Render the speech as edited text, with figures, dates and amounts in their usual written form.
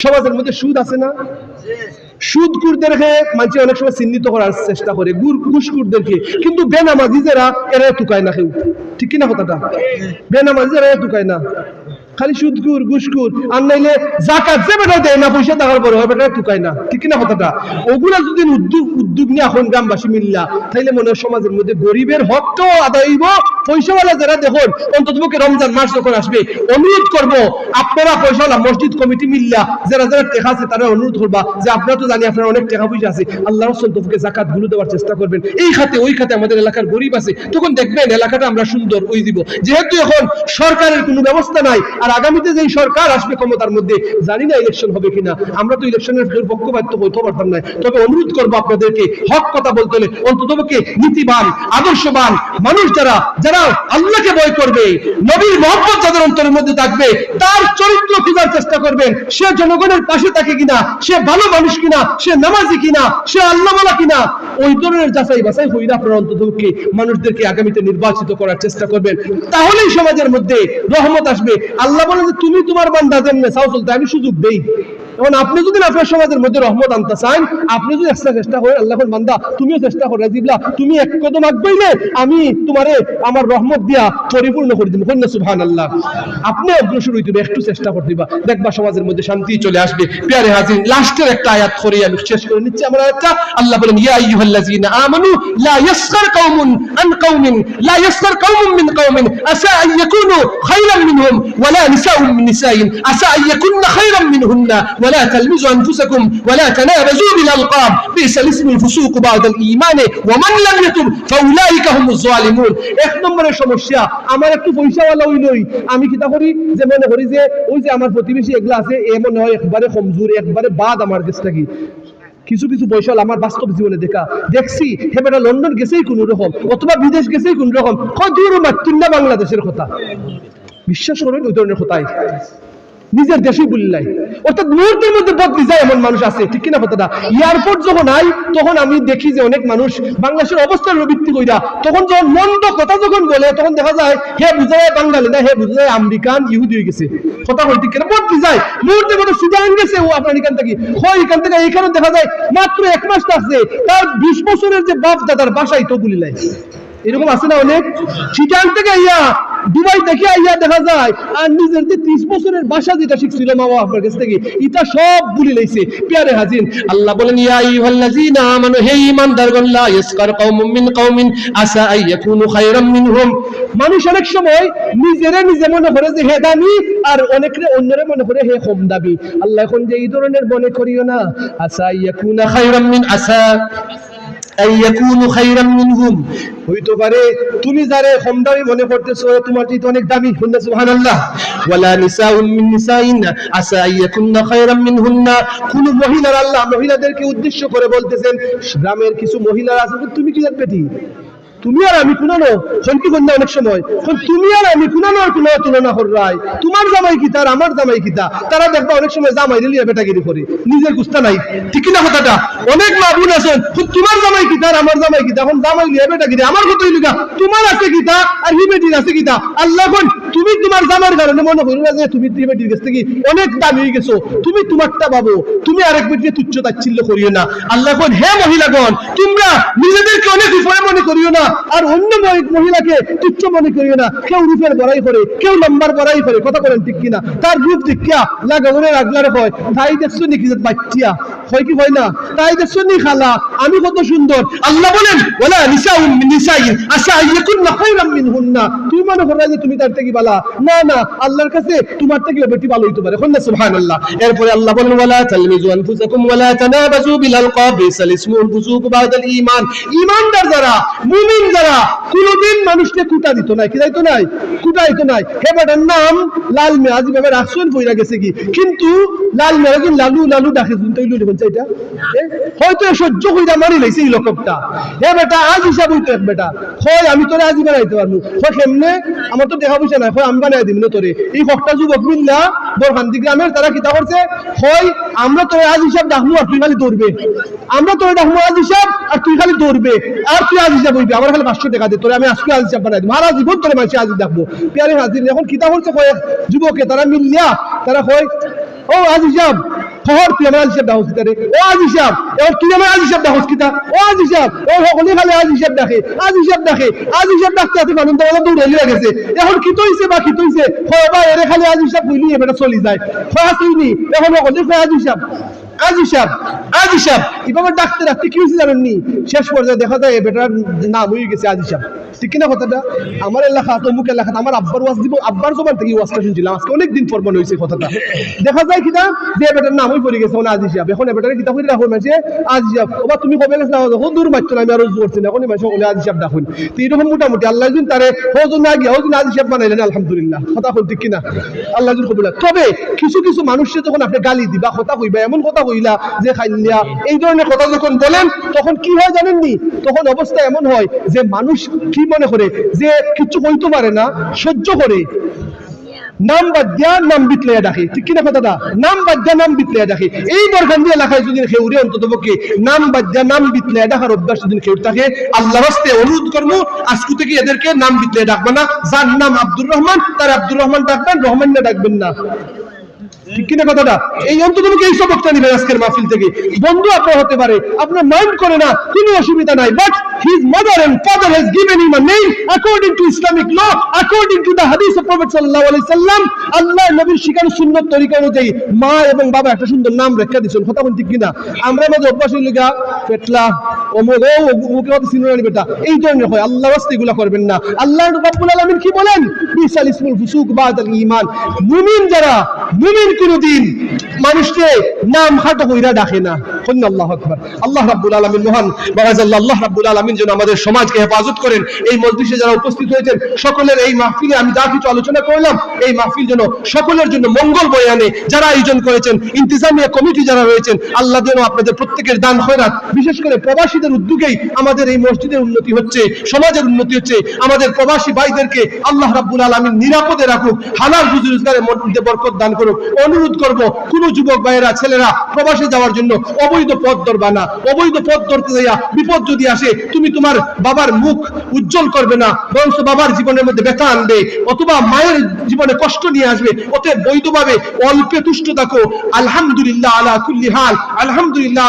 সমাজের মধ্যে সুদ আছে না? সুদকুরদেরকে মানুষ অনেক সময় চিহ্নিত করার চেষ্টা করে, ঘুষখোরদেরকে, কিন্তু বেনামাজি যারা এরা তুকায় না কেউ, ঠিক কিনা কথাটা? বেনামাজি যারা তুকায় না, খালি সুদকুর ঘুষখোর, আর নাইলে যাকাত যে বেটা দেয় না পয়সা দেওয়ার পরে বেটা তুকায় না, ঠিক কিনা কথাটা? ওগুলা যদি উদ্যোগ নিয়ে এখন গ্রামবাসী মিল্লা, তাইলে মনে হয় সমাজের মধ্যে গরিবের হকটাও আদায় হইব। পয়সাওয়ালা যারা দেখুন, অন্ততপক্ষে রমজান মাস যখন আসবে অনুরোধ করব, আপনারা পয়সাওয়ালা মসজিদ কমিটি মিল্লা যারা যারা টেকা আছে তারা অনুরোধ করবা যে আপনারা তো জানি আপনারা অনেক টাকা পয়সা আছে, আল্লাহর অন্ততপক্ষে জাকাত গুলো দেওয়ার চেষ্টা করবেন। এই খাতে ওই খাতে আমাদের এলাকার গরিব আছে, তখন দেখবেন এলাকাটা আমরা সুন্দর ওই দিব। যেহেতু এখন সরকারের কোনো ব্যবস্থা নাই, আর আগামীতে যেই সরকার আসবে ক্ষমতার মধ্যে, জানি না ইলেকশন হবে কিনা, আমরা তো ইলেকশনের পক্ষপাতিত্ব হইতে পারতাম না। তবে অনুরোধ করবো আপনাদেরকে, হক কথা বলতে হলে অন্ততপক্ষে নীতিবান আদর্শবান মানুষ যারা যারা আল্লাহকে ভয় করবে, নবীর মহব্বত যাদের অন্তরের মধ্যে থাকবে, তার চরিত্র খোঁজার চেষ্টা করবেন। সে জনগণের পাশে থাকে কিনা, সে ভালো মানুষ কিনা, সে নামাজি কিনা, সে আল্লাহওয়ালা কিনা, ওই ধরনের যাচাই বাছাই হইলে আপনারা অন্ততপক্ষে মানুষদেরকে আগামীতে নির্বাচিত করার চেষ্টা করবেন। তাহলেই সমাজের মধ্যে রহমত আসবে। আল্লাহ বলেন যে তুমি তোমার বান্দা যেমনে চাও চলতে আমি সুযোগ দেই। এখন আপনি যদি আপনার সমাজের মধ্যে রহমত আনতে চান, আপনি যদি একটা চেষ্টা করেন, আল্লাহ বান্দা তুমিও চেষ্টা করে জিবলা, তুমি এক কদম আগবাইলে আমি তোমারে আমার রহমত দিয়া পরিপূর্ণ করে দিব। কন্যা সুবহানাল্লাহ। আপনি অগ্রসর হইতে একটু চেষ্টা করতে দিবা, দেখবা সমাজের মধ্যে শান্তি চলে আসবে। প্রিয় হাজির, লাস্টের একটা আয়াত করে আমি শেষ করে নিচ্ছি আমার আয়াতটা। আল্লাহ বলেন ইয়া আইয়ুহাল্লাযীনা আমানু লা ইয়াসখার কওমুন আন কওমিন লা ইয়াসখার কওমুন মিন কওমিন আসা আন ইয়াকুনু খায়রান মিনহুম ওয়া লা নিসাউন মিন নিসাইন আসা আন ইয়াকুননা খায়রান মিনহুন্না ওয়া লা তালমিজু আনফুসাকুম ওয়া লা তানাবাযু বিল আলকাব বিসাল ইসমুল ফুসুক বা'দাল ঈমান ওয়া মান লাম ইয়াতুব ফাউলাইকা হুমুজ জালিমুন। এক নম্বরের সমস্যা, আমার একটু পয়সাওয়ালা হইলই আমি কিতা করি, যে মনে করি যে ওই যে আমার প্রতিবেশী এগুলা আছে, এ মনে হয় একবারে কমজোর, একবারে বাদ আমার কাছ থেকে। কিছু কিছু পয়সা আমার বাস্তব জীবনে দেখছি হে বেটা লন্ডন গেছেই কোন রকম, অথবা বিদেশ গেছেই কোন রকম, দূর মাত্র না বাংলাদেশের কথা। বিশ্বাস করেন ওই ধরনের কথাই নিজের দেশেই বললাই, অর্থাৎ মুহূর্তের মধ্যে বদলে যায় এমন মানুষ আছে, ঠিক কিনা কথাটা? এয়ারপোর্ট যখন আই তখন আমি দেখি যে অনেক মানুষ বাংলাদেশের অবস্থার ভিত্তি কইরা তখন যখন মন্দ কথা যখন বলে, তখন দেখা যায় হে বুঝা যায় বাঙালি না, হে বুঝা যায় আমেরিকান ইহুদি হয়ে গেছে। কথা বলতে কিনা বদলে যায় মুহূর্তের মধ্যে সুদান গেছে ও আপনার এখান থেকে, হয় এখান থেকে এইখানে দেখা যায় মাত্র 1 মাস থাকছে, তার 20 বছরের যে বাপ দাদার বাসায় তো বলি লাই। এরকম আছে না অনেক? চিটাং থেকে আইয়া দুবাই দেখে আইয়া দেখা যায় আর নিজের যে 30 বছরের ভাষা যেটা শিখছিল মা বাবার কাছ থেকে, এটা সব ভুলে লাইছে। প্রিয় হাজির, আল্লাহ বলেন ইয়া আইয়ুহাল্লাযীনা আমানু হে ঈমানদারগণ লা ইয়াসকার কওমুম মিন কওমিন আসা আন ইয়াকুনু খায়রাম মিনহুম। মানুষ অনেক সময় নিজে মনে করে যে হে দামি, আর অনেকে অন্যরে মনে করে হে কম দামি। আল্লাহ এখন যে এই ধরনের মনে করিও না, আসা আন ইয়াকুনা খায়রাম মিন আসা আইয়াকুনু খায়রাম মিনহুম, হইতে পারে তুমি যারে কম দামি মনে করতেছো তোমার চেয়ে অনেক দামি। সুবহানাল্লাহ। ওয়ালা নিসাউন মিন নিসাইন আসা আইয়াকুননা খায়রাম মিনহুন্না। কোন মহিলার আল্লাহ মহিলাদেরকে উদ্দেশ্য করে বলতেছেন, গ্রামের কিছু মহিলা আছে, তুমি কি জানবে তুমি আর আমি কুনানো কি কন্যা অনেক সময় তুমি আর আমি কুনানোর কোনো তুলনা করাই, তোমার জামাই কি তার আমার জামাই কি তা, তারা দেখবা অনেক সময় জামাই লিয়া বেটাগিরি করে, নিজের গুস্তা নাই, ঠিক না কথাটা? অনেক মা বোন আছেন তোমার জামাই কি তার আমার জামাই কি তা, এখন জামাই লিয়া বেটাগিরি, আমার কতই লিগা তোমার আছে কি তা আর হি বেটির আছে কি তা। আল্লাহ কোন তুমি তোমার জামার কারণে মনে করো না যে তুমি বেটির কাছ থেকে অনেক দামি হয়ে গেছো, তুমি তোমারটা ভাবো, তুমি আরেক বেটিকে তুচ্ছ তাচ্ছিল্য করিও না। আল্লাহ কোন হে মহিলাগণ তোমরা নিজেদেরকে অনেক উপরে মনে করিও না, আর অন্য মহিলাকে তুচ্ছ মনে করিও না। কেউ রূপের বড়াই করে, কেউ লম্বার বড়াই করে, কথা বলেন ঠিক কিনা? তার রূপ দেখিয়া লাগাগনের আগলারে হয় তাই দেখছো নি কি বাচ্চিয়া হয় কি হয় না, তাই দেখছো নি খালা আমি কত সুন্দর। আল্লাহ বলেন ওয়ালা নিসাউন মিন নিসাইন আসা আইয়াকুননা খায়রাম মিনহুন্না। তুমি মনে করো যে তুমি তার থেকে ভালো, না না, আল্লাহর কাছে তোমার থেকে বেশি ভালো হইতে পারে। সুবহানাল্লাহ। এরপরে আল্লাহ বলেন ওয়ালা তালমিজু আনফুসাকুম ওয়ালা তানাবাযু বিল আলকাব বিসাল ইসমুল ফুসুক বা'দাল ঈমান। ঈমানদার যারা, মুমিন যারা কোনদিন মানুষকে কুটা দিত না, কি যাইতো নাই, কুটাইতো নাই। হে বেটার নাম লাল মিয়া, আজি ভাবে রাখছেন কইরা গেছে কি, কিন্তু লাল মিয়া কিন্তু লালু লালু ডাকে শুনতে হইলো দেখুন এটা হয়তো সহ্য কইরা মারি লাইছে এই লোকটা। হে বেটা আজ হিসাব হইতো এক বেটা হয় আমি তোরে আজি বানাইতে পারবো, হয় কেমনে আমার তো দেখা পয়সা নাই, হয় আমি বানাই দিবি না তোরে। এই কটা যুবক মিল্লা বরখান্দি গ্রামের তারা কিতা করছে, হয় আমরা তোরে আজ হিসাব ডাকবো আর তুই খালি দৌড়বে, আমরা তোরে ডাকবো আজ হিসাব আর তুই খালি দৌড়বে, আর তুই আজ হিসাব হইবি, আমার খালি 500 টাকা দে, তোরে আমি আজকে আজ হিসাব বানাই দিব, আর জীবন তোরে মাসে আজ ডাকবো। প্রিয় হাজির, এখন কিতা করছে কয়েক যুবকে তারা মিলিয়া তারা হয় ও আজ হিসাব খবর তুই আমার আজি সাহেব ডাকস কিতারে ও আজি সাহেব এবার তুই আমার আজি সাহেব ডাকস কিতা ও আজি সাহেব ও সকলে খালি আজি সাহেব ডাকে আজি সাহেব ডাকে আজি সাহেব ডাকতে হাতে মানুষ তো দৌড়ে গেছে এখন কি তৈছে বা কি তৈছে বা এরে খালি আজি সাহেব কইলি এবারে চলি যায় খয়া শুনি এখন সকলে কয় আজি সাহেব আজি সাহেব আজি সাহেব এভাবে ডাকতে ডাকতে কি হয়েছে জানেননি শেষ পর্যায়ে দেখা যায় বেটার নাম হয়ে গেছে আজি সাহেব ঠিক কিনা কথাটা আমার এলাকা অমুক এলাকাতে আমার আব্বার ওয়াজ দিব আব্বার জবান থেকে ওয়াজটা শুনছিলাম আজকে অনেকদিন পর মনে হয়েছে কথাটা দেখা যায় কিনা যে বেটার নাম হয়ে পড়ে গেছে আজি সাহেব এখন বেটার কিতাব হয়ে রাখুন মাঝে আজি সাহেব ওবা তুমি কবে গেছে দূর মাত্র আমি আরো করছি না এখন মাসে সকলে আজি সাহেব ডাকুন তো এরকম মোটামুটি আল্লাহ দিন তারে হজন না গিয়ে হজন আজি সাহেব বানাইলেন আলহামদুলিল্লাহ কথা বল ঠিক কিনা আল্লাহ দিন কবুল তবে কিছু কিছু মানুষকে যখন আপনি গালি দিবা কথা কইবা এমন কথা কইলা যে খাইলিয়া এই ধরনের কথা যখন বলেন তখন কি হয় জানেননি তখন অবস্থা এমন হয় যে মানুষ কি মনে করে যে কিছু কইতে পারে না সহ্য করে নাম বাদ দিয়া নাম বিতলাইয়া ডাকে ঠিক কিনা কথাটা নাম বাদ দিয়া নাম বিতলাইয়া ডাকে এই দরকার দিয়ে এলাকায় যদি খেউরে অন্তত পক্ষে নাম বাদ দিয়া নাম বিতলাইয়া ডাকার অভ্যাস যদি খেউর থাকে আল্লাহর রাস্তে অনুরোধ করবো আজকে থেকে এদেরকে নাম বিতলাইয়া ডাকবে না যার নাম আব্দুর রহমান তার আব্দুর রহমান ডাকবেন রহমান না ডাকবেন না ঠিক কিনা কথাটা এই অন্তত এই সবকটা নিবেন আজকের মাহফিল থেকে বন্ধু আপনার হতে পারে আপনার মাইন্ড করে না কোনো অসুবিধা নাই but his mother and father has given him a name according to Islamic law according to the hadith of Prophet sallallahu alaihi wasallam আল্লাহ নবীর শিখানো সুন্নাত তরিকা অনুযায়ী মা এবং বাবা একটা সুন্দর নাম রেখে দিয়েছেন কথা বলতে কিনা আমরা মাঝে অভ্যাস হইল গা পেটলা অমুক ও মুখে কথা সিনুরানি বেটা এই ধরনের হয় আল্লাহ রাস্তে এগুলা করবেন না আল্লাহ রাব্বুল আলামিন কি বলেন বিসাল ইসমুল ফুসুক বাদাল ঈমান মুমিন যারা মুমিন কোনদিন মানুষকে নাম খাটো কইরা ডাকে না কন্যা আল্লাহু আকবার আল্লাহ রাব্বুল আলামিন মহান বারাকাল্লাহ আল্লাহ রাব্বুল আলামিন যেন আমাদের সমাজকে হেফাজত করেন এই মজলিসে যারা উপস্থিত হয়েছেন সকলের এই মাহফিলে আমি যা কিছু আলোচনা করলাম এই মাহফিল যেন সকলের জন্য মঙ্গল বয়ে আনে যারা আয়োজন করেছেন ইন্তিজামিয়া কমিটি যারা রয়েছেন আল্লাহ যেন আপনাদের প্রত্যেকের দান খয়রাত বিশেষ করে প্রবাসীদের উদ্যোগেই আমাদের এই মসজিদের উন্নতি হচ্ছে সমাজের উন্নতি হচ্ছে আমাদের প্রবাসী ভাইদেরকে আল্লাহ রাব্বুল আলামিন নিরাপদে রাখুক হালাল রুজি রোজগারের মধ্যে বরকত দান করুক অনুরোধ করব কোন যুবক ভাইয়েরা ছেলেরা প্রবাসে যাওয়ার জন্য অবৈধ পথ ধরবা না অবৈধ পথ ধরতে যাইয়া বিপদ যদি আসে তুমি তোমার বাবার মুখ উজ্জ্বল করবে না বরং বাবার জীবনের মধ্যে ব্যথা আনবে অথবা মায়ের জীবনে কষ্ট নিয়ে আসবে অতএব বৈধভাবে অল্পে তুষ্ট থাকো আলহামদুলিল্লাহ আলা কুল্লি হাল আলহামদুলিল্লাহ